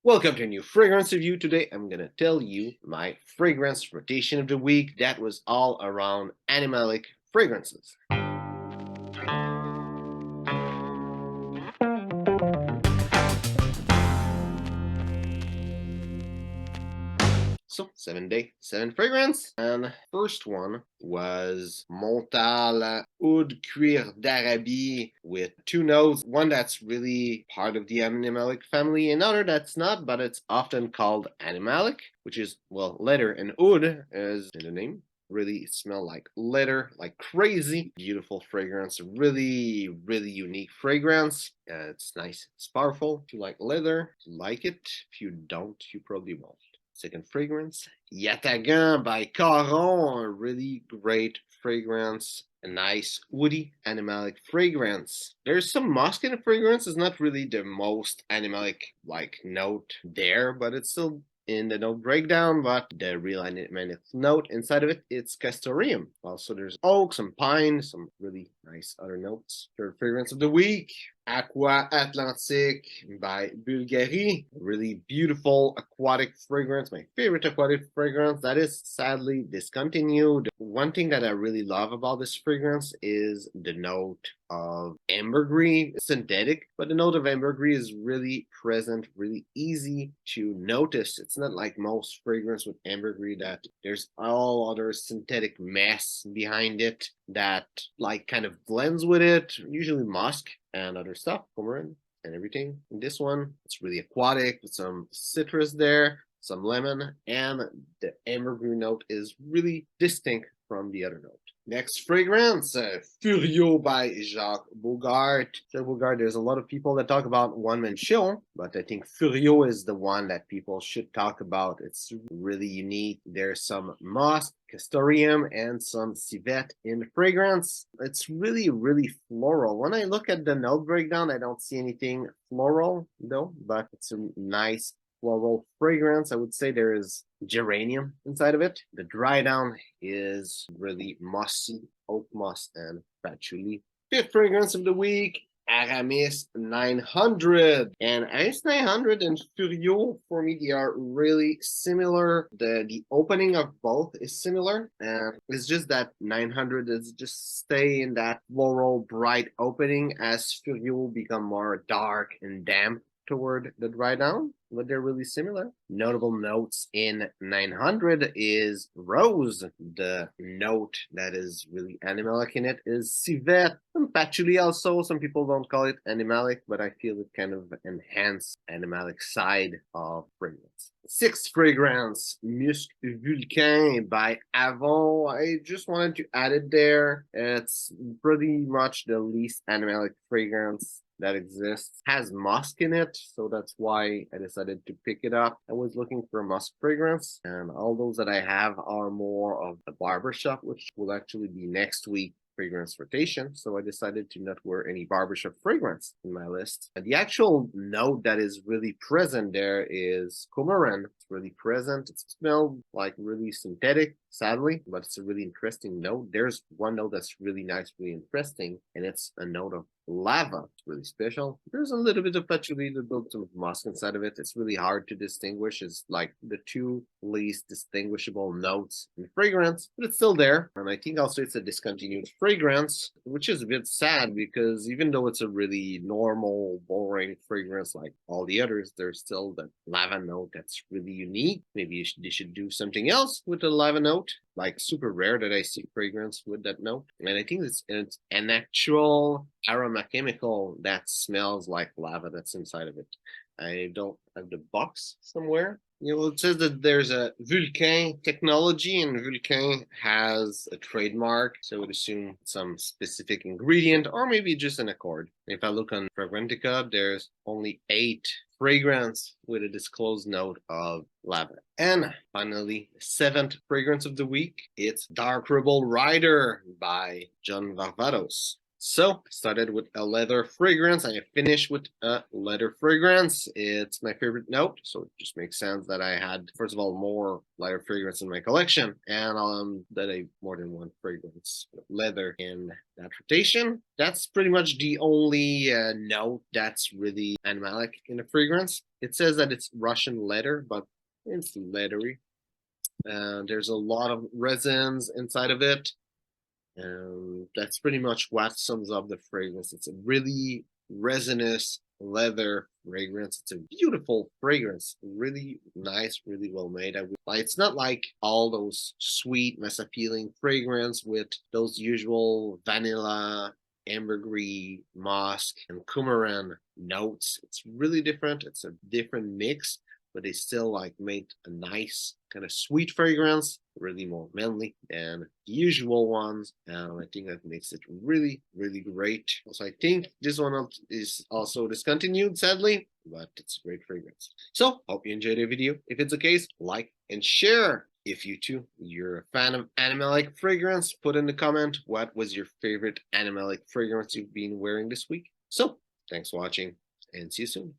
Welcome to a new fragrance review. Today I'm gonna tell you my fragrance rotation of the week that was all around Animalic fragrances. So 7 day, 7 fragrance. And first one was Montale Oud d'Arabie with 2 notes. One that's really part of the Animalic family, another that's not, but it's often called Animalic, which is, well, leather and oud is in the name. Really smell like leather, like crazy. Beautiful fragrance, really unique fragrance. It's nice, it's powerful. If you like leather, you like it. If you don't, you probably won't. Second fragrance, Yatagan by Caron, a really great fragrance, a nice woody animalic fragrance. There's some musk in the fragrance. It's not really the most animalic like note there, but it's still in the note breakdown. But the real animalic note inside of it, it's castoreum. Also, there's oak, some pine, some really nice other notes. Third fragrance of the week, Aqua Atlantiq by Bvlgari. Really beautiful aquatic fragrance. My favorite aquatic fragrance that is sadly discontinued. One thing that I really love about this fragrance is the note of ambergris. It's synthetic, but the note of ambergris is really present, really easy to notice. It's not like most fragrance with ambergris that there's all other synthetic mess behind it that like kind of blends with it, usually musk and other stuff, coumarin and everything. In this one, it's really aquatic with some citrus there, some lemon, and the ambergris note is really distinct from the other note. Next fragrance, Furyo by Jacques Bogart. Jacques Bogart, there's a lot of people that talk about One Man Show, but I think Furyo is the one that people should talk about. It's really unique. There's some moss, castoreum, and some civet in the fragrance. It's really floral. When I look at the note breakdown, I don't see anything floral though, but it's a nice floral fragrance. I would say there is geranium inside of it. The dry down is really mossy, oak moss and patchouli. Fifth fragrance of the week, Aramis 900. And Aramis 900 and Furyo, for me, they are really similar. The opening of both is similar. And it's just that 900 is just stay in that floral bright opening as Furyo become more dark and damp toward the dry down, but they're really similar. Notable notes in 900 is rose. The note that is really animalic in it is civet and patchouli also. Some people don't call it animalic, but I feel it kind of enhance animalic side of fragrance. Sixth fragrance, Musk Vulcain by Avon. I just wanted to add it there. It's pretty much the least animalic fragrance that exists. Has musk in it, so that's why I decided to pick it up. I was looking for a musk fragrance, and all those that I have are more of the barbershop, which will actually be next week fragrance rotation, so I decided to not wear any barbershop fragrance in my list. And the actual note that is really present there is coumarin. It's really present. It smells like really synthetic, sadly, but it's a really interesting note. There's one note that's really nice, really interesting, and it's a note of lava. It's really special. There's a little bit of patchouli, a little bit of musk inside of it. It's really hard to distinguish. It's like the two least distinguishable notes in fragrance, but it's still there. And I think also it's a discontinued fragrance, which is a bit sad because even though it's a really normal, boring fragrance like all the others, there's still the lava note that's really unique. Maybe they should do something else with the lava note. Like super rare that I see fragrance with that note. And I think it's an actual aroma chemical that smells like lava that's inside of it. I don't have the box somewhere. You know, it says that there's a Vulcain technology, and Vulcain has a trademark, so I would assume some specific ingredient, or maybe just an accord. If I look on Fragrantica, there's only 8 fragrance with a disclosed note of lava. And finally, the 7th fragrance of the week, it's Dark Rebel Rider by John Varvatos. So, started with a leather fragrance. I finished with a leather fragrance. It's my favorite note, so it just makes sense that I had, first of all, more leather fragrance in my collection, and that I more than one fragrance with leather in that rotation. That's pretty much the only note that's really animalic in the fragrance. It says that it's Russian leather, but it's leathery. There's a lot of resins inside of it. And that's pretty much what sums up the fragrance. It's a really resinous leather fragrance. It's a beautiful fragrance, really nice, really well made. It's not like all those sweet, mass appealing fragrance with those usual vanilla, ambergris, musk, and coumarin notes. It's really different. It's a different mix, but they still like made a nice kind of sweet fragrance, really more manly than the usual ones. I think that makes it really, really great. Also, I think this one is also discontinued, sadly, but it's a great fragrance. So, hope you enjoyed the video. If it's the case, like and share. If you too, you're a fan of Animalic fragrance, put in the comment what was your favorite Animalic fragrance you've been wearing this week. So, thanks for watching and see you soon.